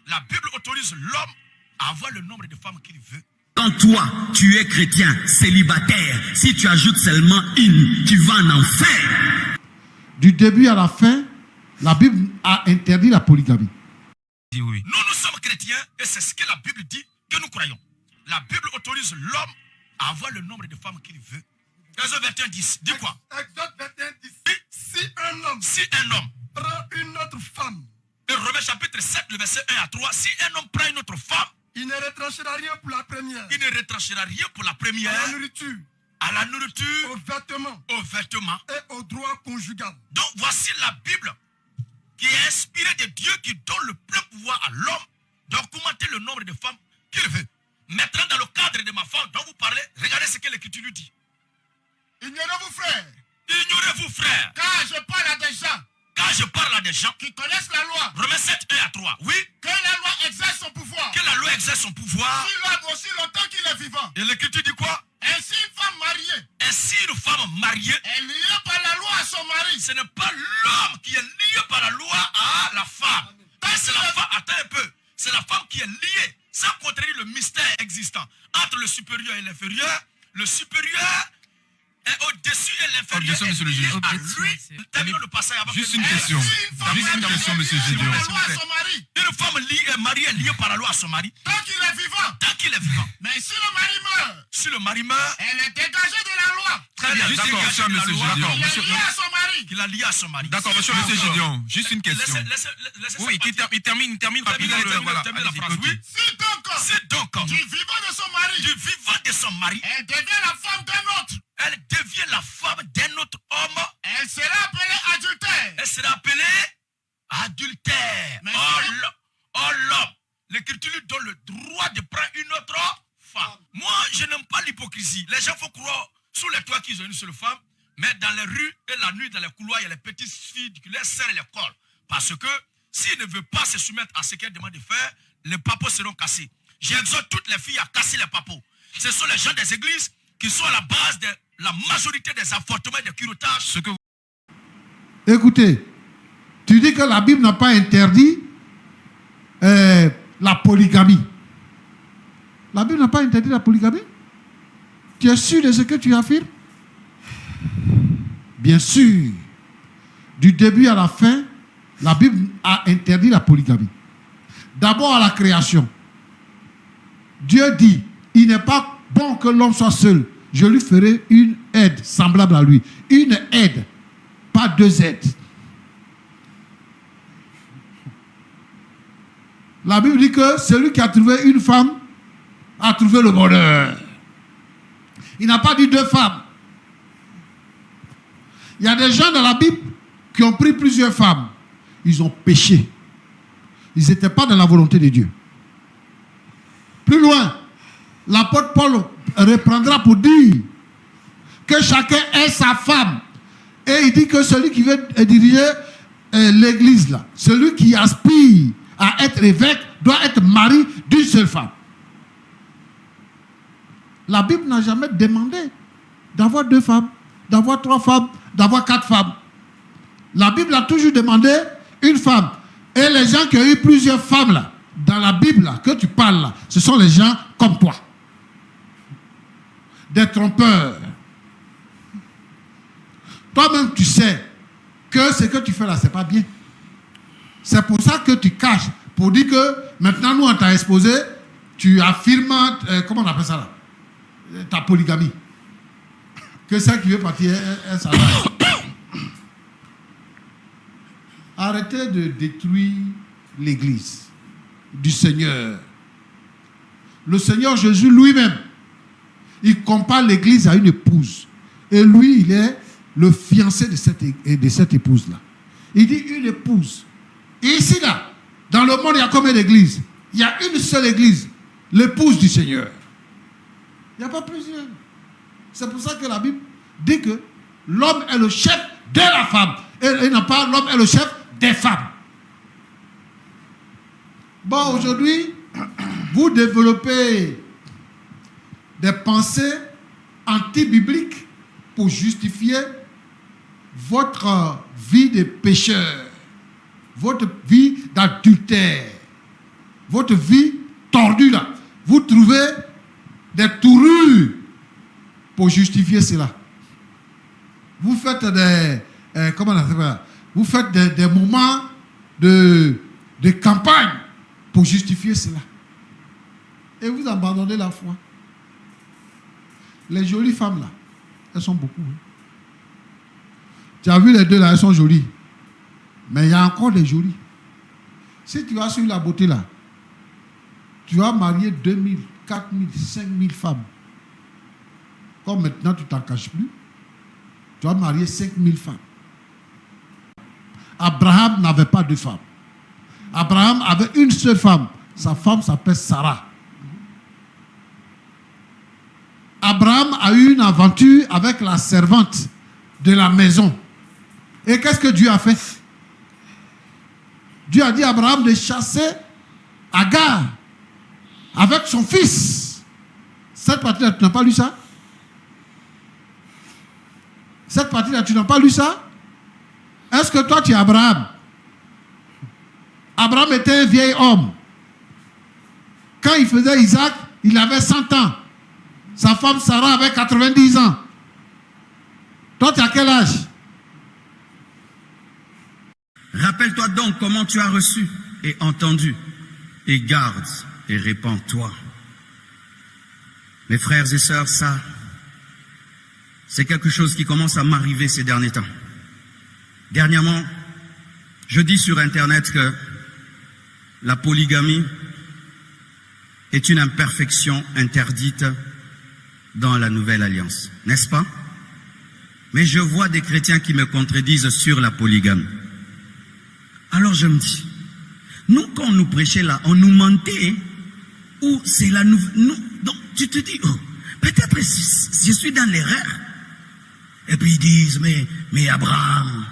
La Bible autorise l'homme à avoir le nombre de femmes qu'il veut. Quand toi, tu es chrétien, célibataire, si tu ajoutes seulement une, tu vas en enfer. Du début à la fin, la Bible a interdit la polygamie. Oui. Nous sommes chrétiens et c'est ce que la Bible dit que nous croyons. La Bible autorise l'homme à avoir le nombre de femmes qu'il veut. Exode 21, 10. Dis quoi? Exode 21, 10. Si un homme prend une autre femme. Et Romains chapitre 7, le verset 1 à 3. Si un homme prend une autre femme, il ne retranchera rien pour la première. Il ne retranchera rien pour la première. À la nourriture. Aux vêtements. Et au droit conjugal. Donc voici la Bible qui est inspirée de Dieu, qui donne le plein pouvoir à l'homme d'augmenter le nombre de femmes qu'il veut. Maintenant, dans le cadre de ma femme dont vous parlez, regardez ce que l'Écriture nous dit. Ignorez-vous, frère. Ignorez-vous, frère. Car je parle à des gens. Quand je parle à des gens qui connaissent la loi. Romains 7, 1 à 3. Oui. Que la loi exerce son pouvoir. Que la loi exerce son pouvoir. Aussi longtemps qu'il est vivant. Et l'Écriture dit quoi? Ainsi une femme mariée. Ainsi une femme mariée. Est liée par la loi à son mari. Ce n'est pas l'homme qui est lié par la loi à la femme. C'est la femme. Attends un peu. C'est la femme qui est liée. Ça contredit le mystère existant entre le supérieur et l'inférieur. Le supérieur est au-dessus et l'inférieur est lié à lui. Terminons le passage avant. Juste une question. Juste une question, monsieur Gédéon. Une femme mariée est liée par la loi à son mari. Tant qu'il est vivant. Tant qu'il est vivant. Mais si le mari meurt. Si le mari meurt. Elle est dégagée de la loi. Très bien. D'accord, monsieur Gédéon. Il est lié à son mari. Qu'il a lié à son mari. D'accord, monsieur Gédéon. Juste une question. Oui, il termine rapidement. Si donc, du vivant de son mari, elle devient la femme d'un autre. Elle devient la femme d'un autre homme. Elle sera appelée adultère. Elle sera appelée adultère. Oh l'homme. L'Écriture lui donne le droit de prendre une autre femme. Moi, je n'aime pas l'hypocrisie. Les gens font croire sous les toits qu'ils ont une seule femme, mais dans les rues et la nuit, dans les couloirs, il y a les petites filles qui leur serrent les cols. Parce que s'ils ne veulent pas se soumettre à ce qu'elle demande de faire, les papeaux seront cassés. J'exhorte toutes les filles à casser les papeaux. Ce sont les gens des églises qui sont à la base de la majorité des avortements et des curettages. Écoutez, tu dis que la Bible n'a pas interdit la polygamie. La Bible n'a pas interdit la polygamie? Tu es sûr de ce que tu affirmes? Bien sûr. Du début à la fin, la Bible a interdit la polygamie. D'abord à la création. Dieu dit, il n'est pas bon que l'homme soit seul. Je lui ferai une aide semblable à lui. Une aide, pas deux aides. La Bible dit que celui qui a trouvé une femme a trouvé le bonheur. Il n'a pas dit deux femmes. Il y a des gens dans la Bible qui ont pris plusieurs femmes. Ils ont péché. Ils n'étaient pas dans la volonté de Dieu. Plus loin, l'apôtre Paul reprendra pour dire que chacun ait sa femme. Et il dit que celui qui veut diriger l'église, là, celui qui aspire à être évêque, doit être mari d'une seule femme. La Bible n'a jamais demandé d'avoir deux femmes, d'avoir trois femmes, d'avoir quatre femmes. La Bible a toujours demandé une femme. Et les gens qui ont eu plusieurs femmes, là, dans la Bible là, que tu parles, là, ce sont les gens comme toi. Des trompeurs. Toi-même, tu sais que ce que tu fais là, ce n'est pas bien. C'est pour ça que tu caches. Pour dire que maintenant, nous, on t'a exposé, tu affirmes, comment on appelle ça là? Ta polygamie. Que celle qui veut partir est salade. Arrêtez de détruire l'église du Seigneur. Le Seigneur Jésus lui-même, il compare l'église à une épouse. Et lui, il est le fiancé de cette épouse-là. Il dit une épouse. Et ici, là, dans le monde, il y a combien d'églises? Il y a une seule église, l'épouse du Seigneur. Il n'y a pas plusieurs. C'est pour ça que la Bible dit que l'homme est le chef de la femme. Et non pas l'homme est le chef des femmes. Bon, aujourd'hui, vous développez des pensées anti-bibliques pour justifier votre vie de pécheur, votre vie d'adultère. votre vie tordue là, vous trouvez des tournures pour justifier cela. Vous faites comment on appelle ça? Vous faites des moments de campagne pour justifier cela. Et vous abandonnez la foi. Les jolies femmes là, elles sont beaucoup. Hein. Tu as vu les deux là, elles sont jolies. Mais il y a encore des jolies. Si tu as sur la beauté là, tu vas marier 2000, 4000, 5000 femmes. Comme maintenant tu t'en caches plus, tu vas marier 5000 femmes. Abraham n'avait pas de femme. Abraham avait une seule femme. Sa femme s'appelle Sarah. Abraham a eu une aventure avec la servante de la maison. Et qu'est-ce que Dieu a fait? Dieu a dit à Abraham de chasser Agar avec son fils. Cette partie-là, tu n'as pas lu ça? Cette partie-là, tu n'as pas lu ça? Est-ce que toi, tu es Abraham? Abraham était un vieil homme. Quand il faisait Isaac, il avait 100 ans. Sa femme Sarah avait 90 ans. Toi, tu as quel âge? Rappelle-toi donc comment tu as reçu et entendu, et garde et répands-toi. Mes frères et sœurs, ça, c'est quelque chose qui commence à m'arriver ces derniers temps. Dernièrement, je dis sur Internet que la polygamie est une imperfection interdite dans la Nouvelle Alliance, n'est-ce pas? Mais je vois des chrétiens qui me contredisent sur la polygamie. Alors je me dis, nous quand on nous prêchait là, on nous mentait, ou c'est la nouvelle... Donc tu te dis, oh, peut-être je suis dans l'erreur. Et puis ils disent, mais Abraham,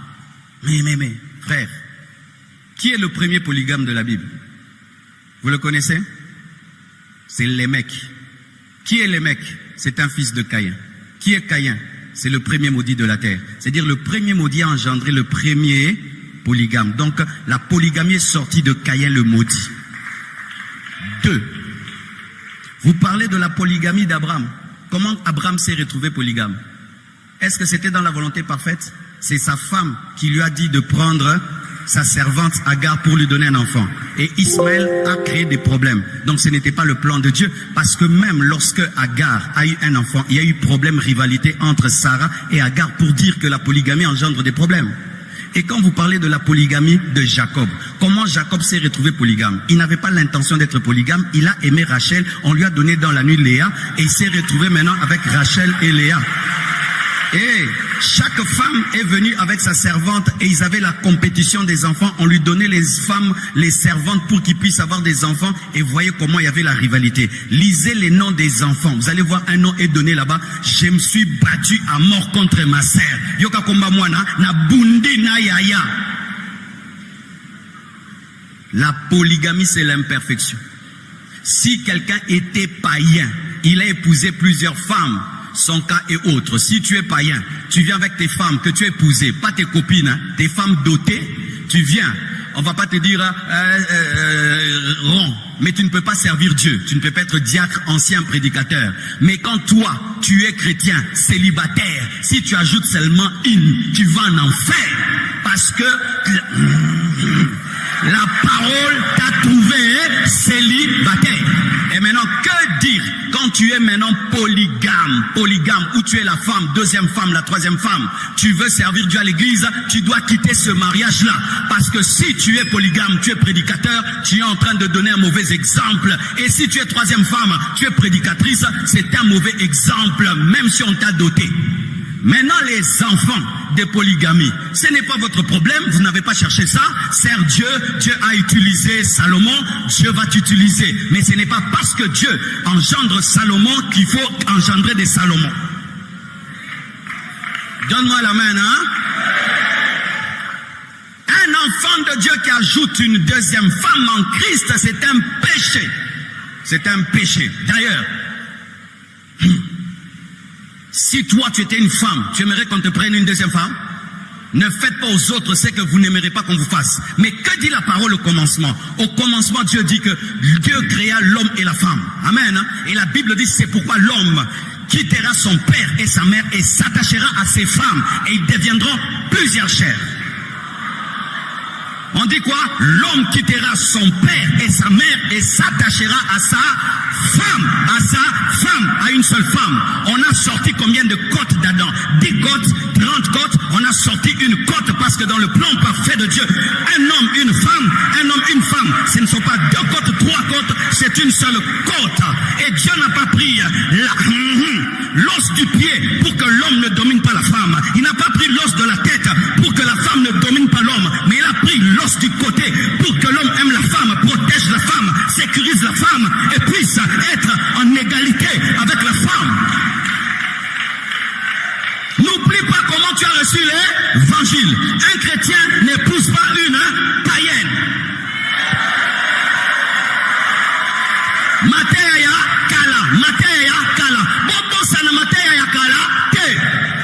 mais, frère, qui est le premier polygame de la Bible? Vous le connaissez? C'est Lémec. Qui est Lémec? C'est un fils de Caïn. Qui est Caïn? C'est le premier maudit de la terre. C'est-à-dire le premier maudit a engendré le premier polygame. Donc la polygamie est sortie de Caïn le maudit. 2. Vous parlez de la polygamie d'Abraham. Comment Abraham s'est retrouvé polygame? Est-ce que c'était dans la volonté parfaite? C'est sa femme qui lui a dit de prendre sa servante Agar pour lui donner un enfant. Et Ismaël a créé des problèmes. Donc ce n'était pas le plan de Dieu. Parce que même lorsque Agar a eu un enfant, il y a eu problème, rivalité entre Sarah et Agar pour dire que la polygamie engendre des problèmes. Et quand vous parlez de la polygamie de Jacob, comment Jacob s'est retrouvé polygame? Il n'avait pas l'intention d'être polygame, il a aimé Rachel, on lui a donné dans la nuit Léa, et il s'est retrouvé maintenant avec Rachel et Léa. Et chaque femme est venue avec sa servante et ils avaient la compétition des enfants. On lui donnait les femmes, les servantes pour qu'ils puissent avoir des enfants. Et voyez comment il y avait la rivalité. Lisez les noms des enfants. Vous allez voir un nom est donné là-bas. Je me suis battu à mort contre ma sœur. Yoka komba mwana na bundi na yaya. La polygamie, c'est l'imperfection. Si quelqu'un était païen, il a épousé plusieurs femmes. Son cas est autre. Si tu es païen, tu viens avec tes femmes que tu as épousées, pas tes copines, hein, tes femmes dotées, tu viens. On va pas te dire rond, mais tu ne peux pas servir Dieu. Tu ne peux pas être diacre, ancien prédicateur. Mais quand toi, tu es chrétien, célibataire, si tu ajoutes seulement une, tu vas en enfer. Parce que la parole t'a trouvé célibataire. Et maintenant, que dire quand tu es maintenant polygame, où tu es la femme, deuxième femme, la troisième femme, tu veux servir Dieu à l'église, tu dois quitter ce mariage-là. Parce que si tu es polygame, tu es prédicateur, tu es en train de donner un mauvais exemple. Et si tu es troisième femme, tu es prédicatrice, c'est un mauvais exemple, même si on t'a doté. Maintenant, les enfants de polygamie, ce n'est pas votre problème, vous n'avez pas cherché ça. Sers Dieu, Dieu a utilisé Salomon, Dieu va t'utiliser. Mais ce n'est pas parce que Dieu engendre Salomon qu'il faut engendrer des Salomons. Donne-moi la main, hein? Un enfant de Dieu qui ajoute une deuxième femme en Christ, c'est un péché. C'est un péché. D'ailleurs, si toi tu étais une femme, tu aimerais qu'on te prenne une deuxième femme? Ne faites pas aux autres ce que vous n'aimerez pas qu'on vous fasse. Mais que dit la parole au commencement? Au commencement, Dieu dit que Dieu créa l'homme et la femme. Amen. Et la Bible dit c'est pourquoi l'homme quittera son père et sa mère et s'attachera à ses femmes et ils deviendront plusieurs chairs. On dit quoi? L'homme quittera son père et sa mère et s'attachera à sa femme, à une seule femme. On a sorti combien de côtes d'Adam? 10 côtes, 30 côtes. On a sorti une côte parce que dans le plan parfait de Dieu, un homme, une femme, une femme. Ce ne sont pas 2 côtes, 3 côtes, c'est une seule côte. Et Dieu n'a pas pris l'os du pied pour que l'homme ne domine pas la femme. Il n'a pas pris l'os de la tête pour que la femme ne domine pas l'homme. Mais il a pris l'os du côté pour que l'homme aime la femme, protège la femme, sécurise la femme et puisse être en égalité avec la femme. N'oublie pas comment tu as reçu l'évangile. Un chrétien n'épouse pas une païenne.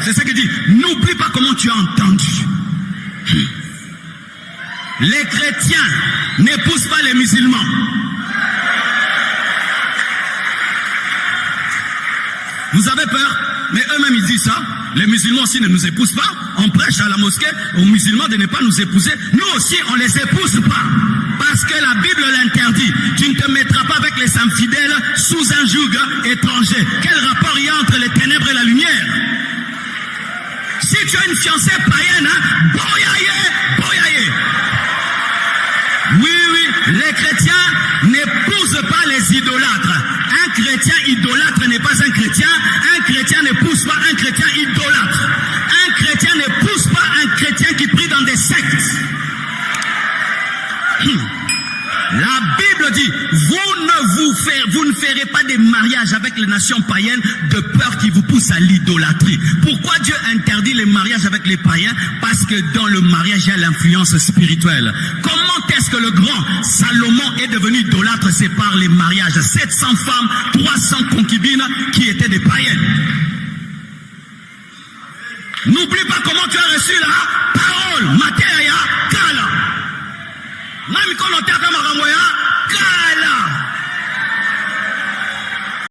C'est ça qu'il dit. N'oublie pas comment tu as entendu. Les chrétiens n'épousent pas les musulmans. Vous avez peur? Mais eux-mêmes ils disent ça. Les musulmans aussi ne nous épousent pas. On prêche à la mosquée aux musulmans de ne pas nous épouser. Nous aussi on les épouse pas. Parce que la Bible l'interdit. Tu ne te mettras pas avec les infidèles sous un joug étranger. Quel rapport il y a entre les ténèbres et la lumière? Si tu as une fiancée païenne, boyaye. Oui, les chrétiens n'épousent pas les idolâtres. Un chrétien idolâtre n'est pas un chrétien. Un chrétien n'épouse pas un chrétien idolâtre. Un chrétien n'épouse pas un chrétien qui prie dans des sectes. La Bible dit, vous ne ferez pas des mariages avec les nations païennes de peur qui vous poussent à l'idolâtrie. Pourquoi Dieu interdit les mariages avec les païens? Parce que dans le mariage, il y a l'influence spirituelle. Comment est-ce que le grand Salomon est devenu idolâtre? C'est par les mariages. 700 femmes, 300 concubines qui étaient des païennes. N'oublie pas comment tu as reçu là.